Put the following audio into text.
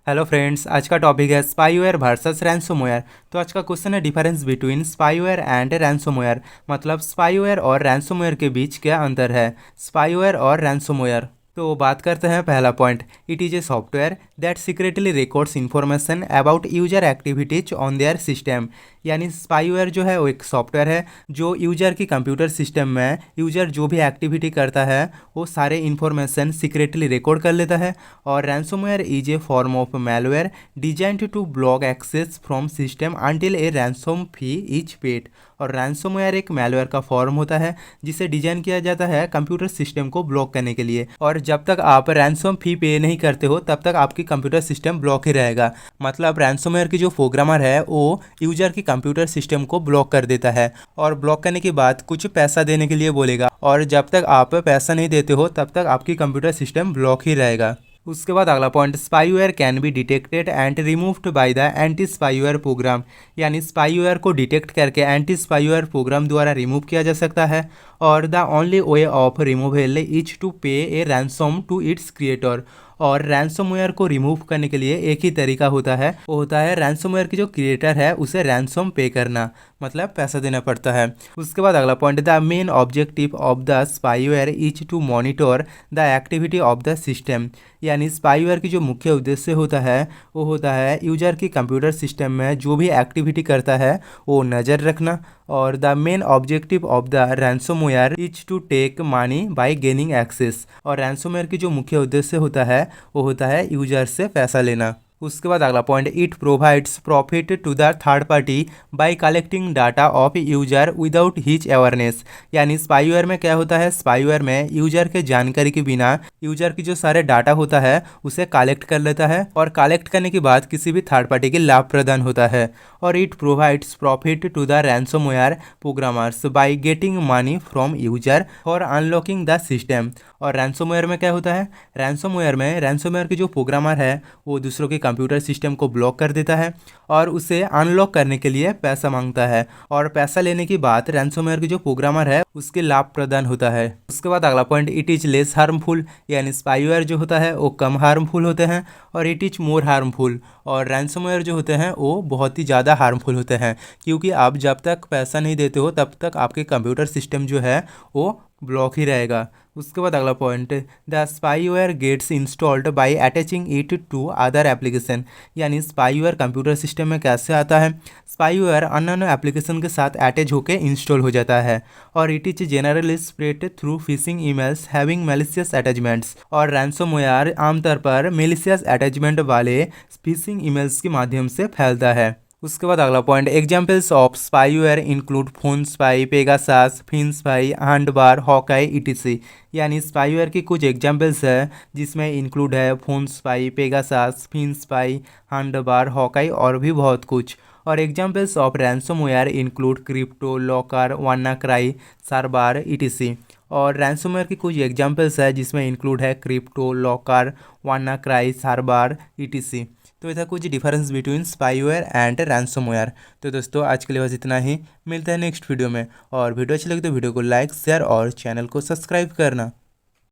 Hello friends, आज का topic है स्पाईवेयर वर्सेस रैंसमवेयर। तो आज का क्वेश्चन है difference between spyware and ransomware. मतलब स्पाईवेयर और रैंसमवेयर के बीच क्या अंतर है, स्पाईवेयर और रैंसमवेयर। तो बात करते हैं पहला point. It is a software that secretly records information about user activities on their system. यानी स्पाईवेयर जो है वो एक सॉफ्टवेयर है जो यूजर की कंप्यूटर सिस्टम में यूजर जो भी एक्टिविटी करता है वो सारे इन्फॉर्मेशन सीक्रेटली रिकॉर्ड कर लेता है। और ransomware is a form of malware designed to block access from system until a ransom fee is paid। और रैंसमवेयर एक malware का फॉर्म होता है जिसे डिजाइन किया जाता है कंप्यूटर सिस्टम को ब्लॉक करने के लिए। और जब तक आप रैंसम फी पे नहीं करते हो तब तक आपकी कंप्यूटर सिस्टम ब्लॉक ही रहेगा। मतलब रैंसमवेयर की जो प्रोग्रामर है वो यूजर की कंप्यूटर सिस्टम को ब्लॉक कर देता है और ब्लॉक करने के बाद कुछ पैसा देने के लिए बोलेगा। और जब तक आप पैसा नहीं देते हो तब तक आपकी कंप्यूटर सिस्टम ब्लॉक ही रहेगा। उसके बाद अगला point, spyware can be detected and removed by the anti spyware program. यानी स्पाईवेयर को डिटेक्ट करके एंटी स्पाईवेयर प्रोग्राम द्वारा रिमूव किया जा सकता है। और the only way of removal is to pay a ransom to its creator. और रैंसमवेयर को रिमूव करने के लिए एक ही तरीका होता है, वो होता है रैंसमवेयर की जो क्रिएटर है उसे रैंसम पे करना, मतलब पैसा देना पड़ता है। उसके बाद अगला point, the main objective of the spyware is to monitor the activity of the system. यानी स्पाईवेयर की जो मुख्य उद्देश्य होता है वो होता है यूजर की कंप्यूटर सिस्टम में जो भी एक्टिविटी करता है वो नज़र रखना। और the main objective of the ransomware is to take money by gaining access. और रैंसमवेयर की जो मुख्य उद्देश्य होता है वो होता है यूजर से पैसा लेना। उसके बाद अगला point, it provides profit to the third party by collecting data of user without his awareness. यानी स्पाईवेयर में क्या होता है, स्पाईवेयर में यूजर के जानकारी के बिना यूजर की जो सारे डाटा होता है उसे कलेक्ट कर लेता है और कलेक्ट करने के बाद किसी भी थर्ड पार्टी के लाभ प्रदान होता है। और it provides profit to the ransomware programmers by getting money from user for unlocking the system. और रैंसमवेयर में क्या होता है, रैंसमवेयर की जो प्रोग्रामर है वो दूसरों के कंप्यूटर सिस्टम को ब्लॉक कर देता है और उसे अनलॉक करने के लिए पैसा मांगता है। और पैसा लेने की बात रैंसमवेयर की जो प्रोग्रामर है उसके लाभ प्रदान होता है। उसके बाद अगला point, it is less harmful. यानी स्पाईवेयर जो होता है वो कम हार्मफुल होते हैं और इट इज मोर हार्मफुल। और रैंसमवेयर जो होते हैं वो बहुत ही ज़्यादा हार्मफुल होते हैं क्योंकि आप जब तक पैसा नहीं देते हो तब तक आपके कंप्यूटर सिस्टम जो है वो ब्लॉक ही रहेगा। उसके बाद अगला point, the spyware gets installed by attaching it to other application. यानी स्पाईवेयर कंप्यूटर सिस्टम में कैसे आता है, स्पाईवेयर अन्य एप्लीकेशन के साथ अटैच होकर इंस्टॉल हो जाता है। और it is generally spread through phishing emails having malicious attachments. और रैंसमवेयर आमतौर पर मैलिशियस अटैचमेंट वाले फिशिंग ईमेल्स के माध्यम से फैलता है। उसके बाद अगला point, examples of spyware include phone spy, Pegasus, fin spy, handbar, hawkeye, ETC. यानी स्पाईवेयर की कुछ एग्जाम्पल्स है जिसमें इंक्लूड है phone spy, Pegasus, fin spy, handbar, hawkeye और भी बहुत कुछ। और examples of ransomware include crypto, locker, WannaCry, Cerber, ETC. और रैंसमवेयर की कुछ एग्जाम्पल्स है जिसमें इंक्लूड है crypto, locker, WannaCry, Cerber, ETC. तो ये था कुछ difference between spyware and ransomware. तो दोस्तों आज के लिए बस इतना ही, मिलते हैं नेक्स्ट वीडियो में। और वीडियो अच्छी लगे तो वीडियो को लाइक, शेयर और चैनल को सब्सक्राइब करना।